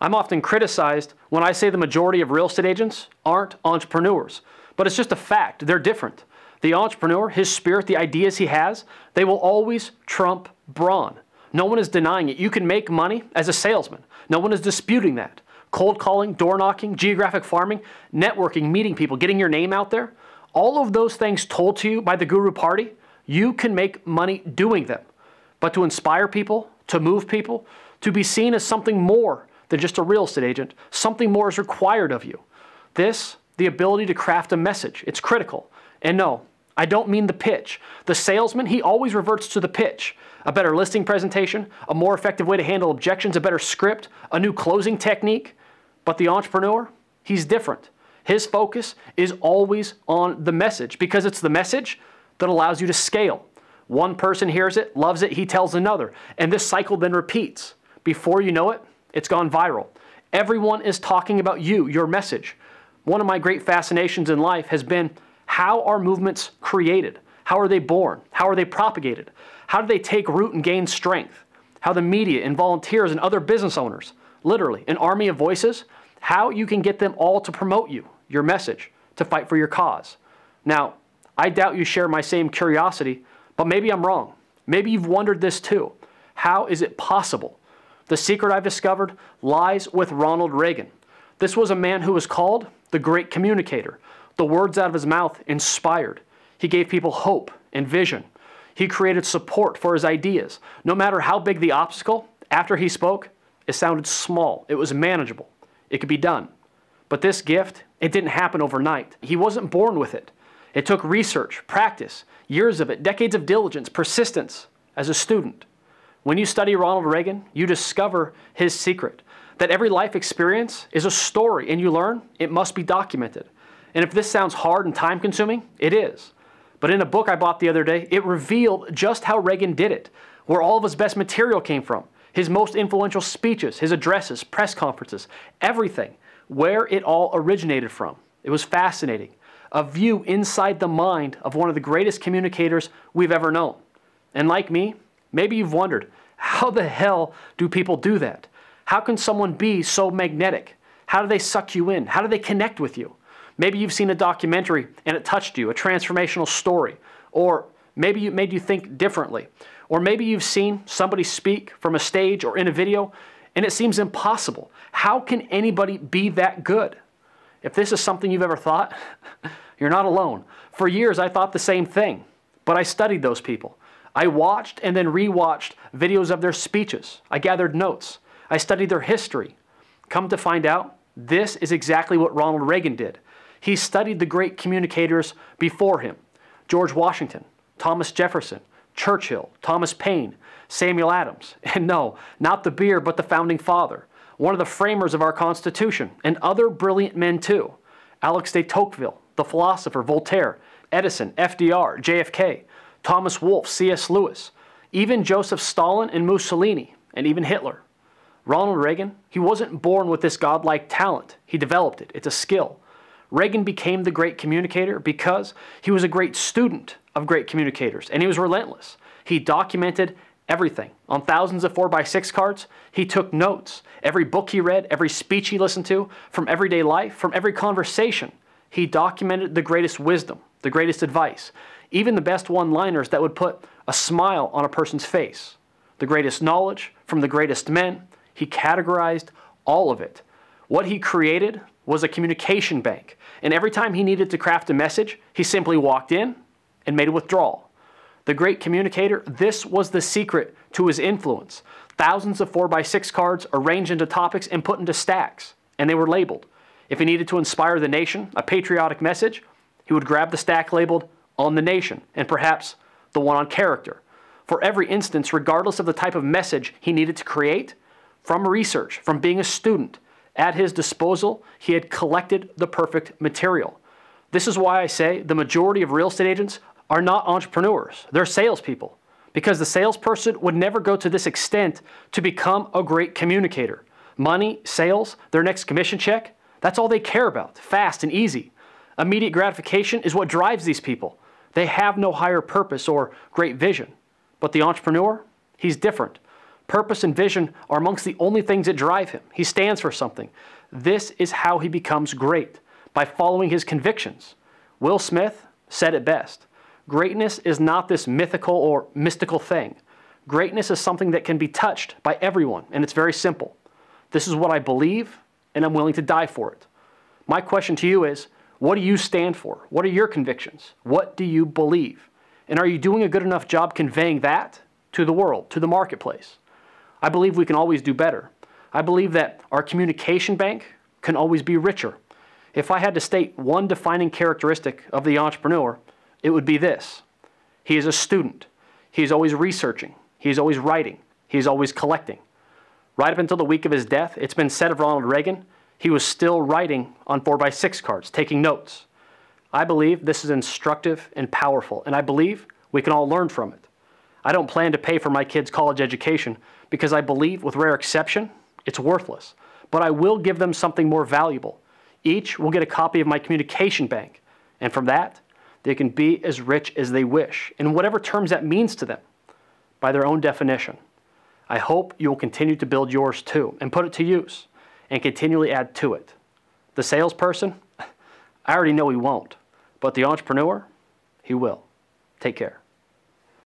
I'm often criticized when I say the majority of real estate agents aren't entrepreneurs, but it's just a fact. They're different. The entrepreneur, his spirit, the ideas he has, they will always trump brawn. No one is denying it. You can make money as a salesman. No one is disputing that. Cold calling, door knocking, geographic farming, networking, meeting people, getting your name out there, all of those things told to you by the Guru Party, you can make money doing them. But to inspire people, to move people, to be seen as something more than just a real estate agent, something more is required of you. This, the ability to craft a message, it's critical. And no, I don't mean the pitch. The salesman, he always reverts to the pitch. A better listing presentation, a more effective way to handle objections, a better script, a new closing technique. But the entrepreneur, he's different. His focus is always on the message because it's the message that allows you to scale. One person hears it, loves it, he tells another. And this cycle then repeats. Before you know it, it's gone viral. Everyone is talking about you, your message. One of my great fascinations in life has been, how are movements created? How are they born? How are they propagated? How do they take root and gain strength? How the media and volunteers and other business owners, literally an army of voices, how you can get them all to promote you, your message, to fight for your cause. Now, I doubt you share my same curiosity, but maybe I'm wrong. Maybe you've wondered this too. How is it possible? The secret I've discovered lies with Ronald Reagan. This was a man who was called the great communicator. The words out of his mouth inspired. He gave people hope and vision. He created support for his ideas. No matter how big the obstacle, after he spoke, it sounded small. It was manageable. It could be done. But this gift, it didn't happen overnight. He wasn't born with it. It took research, practice, years of it, decades of diligence, persistence as a student. When you study Ronald Reagan, you discover his secret, that every life experience is a story, and you learn it must be documented. And if this sounds hard and time-consuming, it is. But in a book I bought the other day, it revealed just how Reagan did it, where all of his best material came from, his most influential speeches, his addresses, press conferences, everything, where it all originated from. It was fascinating. A view inside the mind of one of the greatest communicators we've ever known. And like me, maybe you've wondered, how the hell do people do that? How can someone be so magnetic? How do they suck you in? How do they connect with you? Maybe you've seen a documentary and it touched you, a transformational story. Or maybe it made you think differently. Or maybe you've seen somebody speak from a stage or in a video and it seems impossible. How can anybody be that good? If this is something you've ever thought, you're not alone. For years I thought the same thing, but I studied those people. I watched and then rewatched videos of their speeches. I gathered notes. I studied their history. Come to find out, this is exactly what Ronald Reagan did. He studied the great communicators before him. George Washington, Thomas Jefferson, Churchill, Thomas Paine, Samuel Adams, and no, not the beer, but the founding father, one of the framers of our Constitution, and other brilliant men too. Alex de Tocqueville, the philosopher, Voltaire, Edison, FDR, JFK, Thomas Wolfe, C.S. Lewis, even Joseph Stalin and Mussolini, and even Hitler. Ronald Reagan, he wasn't born with this godlike talent. He developed it. It's a skill. Reagan became the great communicator because he was a great student of great communicators, and he was relentless. He documented everything. On thousands of 4x6 cards, he took notes. Every book he read, every speech he listened to, from everyday life, from every conversation, he documented the greatest wisdom, the greatest advice, even the best one-liners that would put a smile on a person's face. The greatest knowledge from the greatest men, he categorized all of it. What he created was a communication bank, and every time he needed to craft a message, he simply walked in and made a withdrawal. The great communicator, this was the secret to his influence. Thousands of 4x6 cards arranged into topics and put into stacks, and they were labeled. If he needed to inspire the nation, a patriotic message, he would grab the stack labeled on the nation, and perhaps the one on character. For every instance, regardless of the type of message he needed to create, from research, from being a student, at his disposal, he had collected the perfect material. This is why I say the majority of real estate agents are not entrepreneurs. They're salespeople, because the salesperson would never go to this extent to become a great communicator. Money, sales, their next commission check, that's all they care about, fast and easy. Immediate gratification is what drives these people. They have no higher purpose or great vision. But the entrepreneur, he's different. Purpose and vision are amongst the only things that drive him. He stands for something. This is how he becomes great, by following his convictions. Will Smith said it best. Greatness is not this mythical or mystical thing. Greatness is something that can be touched by everyone, and it's very simple. This is what I believe, and I'm willing to die for it. My question to you is, what do you stand for? What are your convictions? What do you believe? And are you doing a good enough job conveying that to the world, to the marketplace? I believe we can always do better. I believe that our communication bank can always be richer. If I had to state one defining characteristic of the entrepreneur, it would be this. He is a student. He is always researching. He is always writing. He is always collecting. Right up until the week of his death, it's been said of Ronald Reagan, he was still writing on 4x6 cards, taking notes. I believe this is instructive and powerful, and I believe we can all learn from it. I don't plan to pay for my kids' college education because I believe, with rare exception, it's worthless. But I will give them something more valuable. Each will get a copy of my communication bank, and from that, they can be as rich as they wish, in whatever terms that means to them, by their own definition. I hope you will continue to build yours too, and put it to use, and continually add to it. The salesperson, I already know he won't, but the entrepreneur, he will. Take care.